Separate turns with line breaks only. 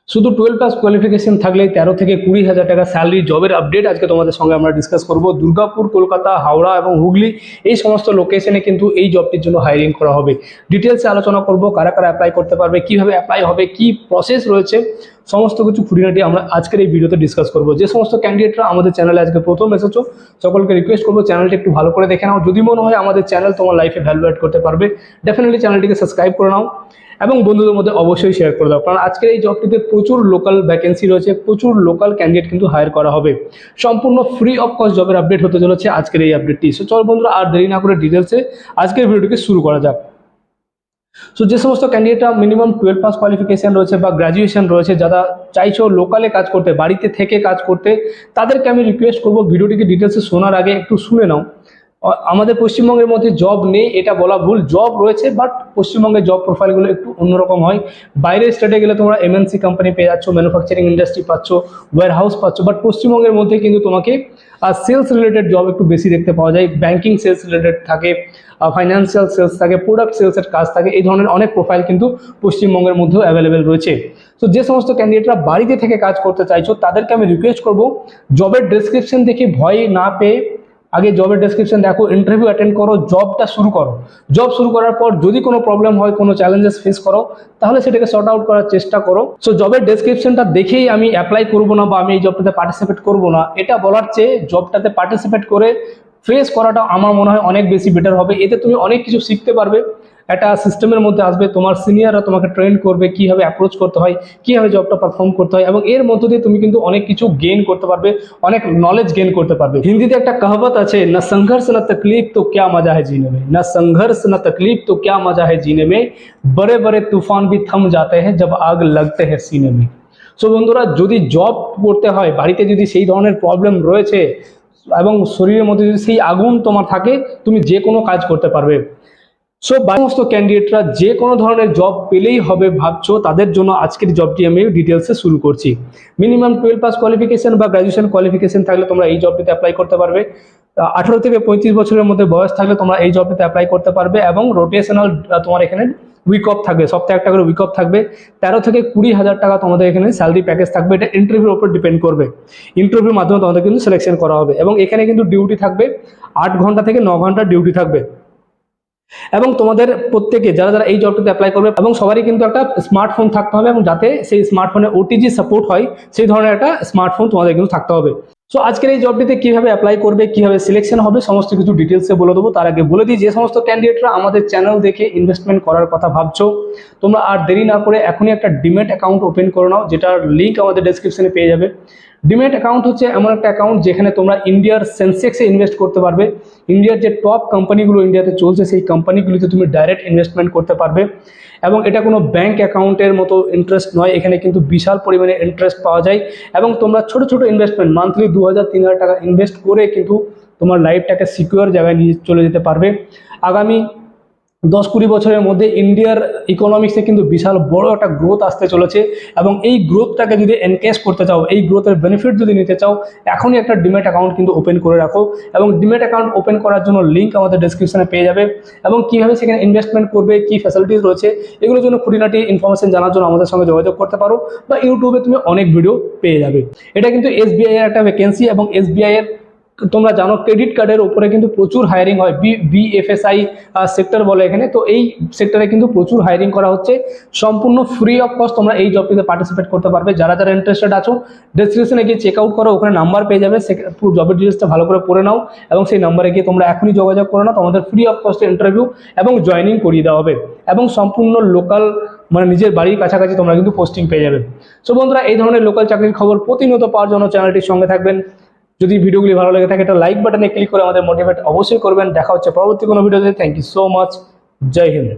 শুধু 12+ কোয়ালিফিকেশন থাকলেই 13 থেকে 20,000 টাকা স্যালারি জবের আপডেট আজকে তোমাদের সঙ্গে আমরা ডিসকাস করব। দুর্গাপুর, কলকাতা, হাওড়া এবং হুগলি এই সমস্ত লোকেশনে কিন্তু এই জবটির জন্য হায়ারিং করা হবে। ডিটেলসে আলোচনা করব, কারা কারা অ্যাপ্লাই করতে পারবে, কিভাবে অ্যাপ্লাই হবে, কি প্রসেস রয়েছে, সমস্ত কিছু খুঁটিনাটি আমরা আজকের এই ভিডিওতে ডিসকাস করব। যে সমস্ত ক্যান্ডিডেটরা আমাদের চ্যানেলে আজকে প্রথম এসেছো সকলকে রিকোয়েস্ট করবো চ্যানেলটি একটু ভালো করে দেখে নাও। যদি মনে হয় আমাদের চ্যানেল তোমার লাইফে ভ্যালু অ্যাড করতে পারবে, ডেফিনেটলি চ্যানেলটিকে সাবস্ক্রাইব করে নাও এবং বন্ধুদের মধ্যে অবশ্যই শেয়ার করে দাও, কারণ আজকের এই জবটিতে প্রচুর লোকাল ভ্যাকেন্সি রয়েছে, প্রচুর লোকাল ক্যান্ডিডেট কিন্তু হায়ার করা হবে। সম্পূর্ণ ফ্রি অফ কস্ট জবের আপডেট হতে চলেছে আজকের এই আপডেটটি। সো চল বন্ধুরা, আর দেরি না করে ডিটেলসে আজকের ভিডিওটিকে শুরু করা যাক। সো যে সমস্ত ক্যান্ডিডেটরা মিনিমাম 12+ কোয়ালিফিকেশন রয়েছে বা গ্র্যাজুয়েশন রয়েছে, যারা চাইছো লোকালে কাজ করতে, বাড়িতে থেকে কাজ করতে, তাদেরকে আমি রিকোয়েস্ট করবো ভিডিওটিকে ডিটেলসে শোনার আগে একটু শুনে নাও। আমাদের পশ্চিমবঙ্গের মধ্যে জব নেই এটা বলা ভুল, জব রয়েছে, বাট পশ্চিমবঙ্গের জব প্রোফাইলগুলো একটু অন্যরকম হয়। বাইরের স্টেটে গেলে তোমরা এমএনসি কোম্পানি পেয়ে যাচ্ছ, ম্যানুফ্যাকচারিং ইন্ডাস্ট্রি পাচ্ছ, ওয়্যার হাউস পাচ্ছ, বাট পশ্চিমবঙ্গের মধ্যে কিন্তু তোমাকে সেলস রিলেটেড জব একটু বেশি দেখতে পাওয়া যায়। ব্যাংকিং সেলস রিলেটেড থাকে, ফাইন্যান্সিয়াল সেলস থাকে, প্রোডাক্ট সেলসের কাজ থাকে, এই ধরনের অনেক প্রোফাইল কিন্তু পশ্চিমবঙ্গের মধ্যেও অ্যাভেলেবেল রয়েছে। তো যে সমস্ত ক্যান্ডিডেটরা বাড়িতে থেকে কাজ করতে চাইছো তাদেরকে আমি রিকোয়েস্ট করবো জবের ডেসক্রিপশন দেখে ভয় না পেয়ে আগে জবের ডেসক্রিপশন দেখো, ইন্টারভিউ অ্যাটেন্ড করো, জবটা শুরু করো। জব শুরু করার পর যদি কোনো প্রবলেম হয়, কোনো চ্যালেঞ্জেস ফেস করো, তাহলে সেটাকে সর্ট আউট করার চেষ্টা করো। সো জবের ডেসক্রিপশনটা দেখেই আমি অ্যাপ্লাই করবো না বা আমি এই জবটাতে পার্টিসিপেট করবো না, এটা বলার চেয়ে জবটাতে পার্টিসিপেট করে ফেস করাটা আমার মনে হয় অনেক বেশি বেটার হবে। এতে তুমি অনেক কিছু শিখতে পারবে, একটা সিস্টেমের মধ্যে আসবে, তোমার সিনিয়ররা তোমাকে ট্রেন করবে কীভাবে অ্যাপ্রোচ করতে হয়, কীভাবে জবটা পারফর্ম করতে হয়, এবং এর মধ্য দিয়ে তুমি কিন্তু অনেক কিছু গেইন করতে পারবে, অনেক নলেজ গেইন করতে পারবে। হিন্দিতে একটা কাহাবত আছে, না সংঘর্ষ না তকলিফ তো ক্যা মজা है जीने में, না সংঘর্ষ না তকলিফ তো ক্যা মজা है जीने में, बड़े बड़े तूफान भी थम जाते हैं जब आग लगते हैं सीने में। সো বন্ধুরা, যদি জব করতে হয়, বাড়িতে যদি সেই ধরনের প্রবলেম রয়েছে এবং শরীরের মধ্যে যদি সেই আগুন তোমার থাকে, তুমি যে কোনো কাজ করতে পারবে। সো সমস্ত ক্যান্ডিডেটরা যে কোনো ধরনের জব পেলেই হবে ভাবছো, তাদের জন্য আজকের জবটি আমি ডিটেলসে শুরু করছি। মিনিমাম 12+ কোয়ালিফিকেশন বা গ্র্যাজুয়েশন কোয়ালিফিকেশন থাকলে তোমরা এই জবটিতে অ্যাপ্লাই করতে পারবে। 18 থেকে 35 বছরের মধ্যে বয়স থাকলে তোমরা এই জবটিতে অ্যাপ্লাই করতে পারবে এবং রোটেশনাল তোমার এখানে উইক অফ থাকবে, সপ্তাহে একটা করে উইক অফ থাকবে। 13 থেকে 20,000 টাকা তোমাদের এখানে স্যালারি প্যাকেজ থাকবে। এটা ইন্টারভিউর উপর ডিপেন্ড করবে, ইন্টারভিউর মাধ্যমে তোমাদের কিন্তু সিলেকশন করা হবে এবং এখানে কিন্তু ডিউটি থাকবে 8 ঘন্টা থেকে 9 ঘন্টা ডিউটি থাকবে। এবং তোমাদের প্রত্যেকে যারা যারা এই জবটিতে অ্যাপ্লাই করবে এবং সবারই কিন্তু একটা স্মার্টফোন থাকতে হবে, এবং যাতে সেই স্মার্টফোনে ওটিজি সাপোর্ট হয় সেই ধরনের একটা স্মার্টফোন তোমাদের কিন্তু থাকতে হবে। সো আজকের এই জবটিতে কিভাবে অ্যাপ্লাই করবে, কিভাবে সিলেকশন হবে, সমস্ত কিছু ডিটেলসে বলে দেবো। তার আগে বলে দিই, যে সমস্ত ক্যান্ডিডেটরা আমাদের চ্যানেল দেখে ইনভেস্টমেন্ট করার কথা ভাবছো, তোমরা আর দেরি না করে এখনই একটা ডিমেট অ্যাকাউন্ট ওপেন করে নাও, যেটার লিঙ্ক আমাদের ডেসক্রিপশনে পেয়ে যাবে। ডিমেট অ্যাকাউন্ট হচ্ছে এমন একটা অ্যাকাউন্ট যেখানে তোমরা ইন্ডিয়ার সেন্সেক্সে ইনভেস্ট করতে পারবে। ইন্ডিয়ার যে টপ কোম্পানিগুলো ইন্ডিয়াতে চলছে সেই কোম্পানিগুলিতে তুমি ডাইরেক্ট ইনভেস্টমেন্ট করতে পারবে। এবং এটা কোনো ব্যাংক অ্যাকাউন্টের মতো ইন্টারেস্ট নয়, এখানে কিন্তু বিশাল পরিমাণে ইন্টারেস্ট পাওয়া যায় এবং তোমরা ছোটো ছোটো ইনভেস্টমেন্ট মান্থলি 2,000-3,000 টাকা ইনভেস্ট করে কিন্তু তোমার লাইফটাকে সিকিউর জায়গায় নিয়ে চলে যেতে পারবে। আগামী 10-20 বছরের মধ্যে ইন্ডিয়ার ইকোনমিক্সে কিন্তু বিশাল বড় একটা গ্রোথ আসতে চলেছে এবং এই গ্রোথটাকে যদি এনকেশ করতে চাও, এই গ্রোথের বেনিফিট যদি নিতে চাও, এখনই একটা ডিমেট অ্যাকাউন্ট কিন্তু ওপেন করে রাখো। এবং ডিমেট অ্যাকাউন্ট ওপেন করার জন্য লিঙ্ক আমাদের ডেসক্রিপশনে পেয়ে যাবে এবং কীভাবে সেখানে ইনভেস্টমেন্ট করবে, কী ফ্যাসিলিটিস রয়েছে, এগুলোর জন্য খুঁটিনাটি ইনফরমেশন জানার জন্য আমাদের সঙ্গে যোগাযোগ করতে পারো, বা ইউটিউবে তুমি অনেক ভিডিও পেয়ে যাবে। এটা কিন্তু এসবিআই এর একটা ভ্যাকেন্সি এবং এসবিআই এর তোমরা জানো ক্রেডিট কার্ডের উপরে কিন্তু প্রচুর হায়ারিং হয়, বিএফএসআই সেক্টর বলে এখানে। তো এই সেক্টরে কিন্তু প্রচুর হায়ারিং করা হচ্ছে, সম্পূর্ণ ফ্রি অফ কস্ট তোমরা এই জবটিতে পার্টিসিপেট করতে পারবে। যারা যারা ইন্টারেস্টেড আছো ডেসক্রিপশনে গিয়ে চেক আউট করো, ওখানে নাম্বার পেয়ে যাবে, পুরো জবের ডিটেলসটা ভালো করে পড়ে নাও এবং সেই নাম্বারে গিয়ে তোমরা এখনই যোগাযোগ করে নাও। তোমাদের ফ্রি অফ কস্টে ইন্টারভিউ এবং জয়েনিং করিয়ে দেওয়া হবে এবং সম্পূর্ণ লোকাল, মানে নিজের বাড়ির কাছাকাছি তোমরা কিন্তু পোস্টিং পেয়ে যাবে। সো বন্ধুরা, এই ধরনের লোকাল চাকরির খবর প্রতিনিয়ত পাওয়ার জন্য চ্যানেলটির সঙ্গে থাকবেন। যদি ভিডিওগুলি ভালো লেগে থাকে একটা লাইক বাটনে ক্লিক করে আমাদের মোটিভেট অবশ্যই করবেন। দেখা হচ্ছে পরবর্তী কোনো ভিডিওতে। Thank you so much. জয় হিন্দ।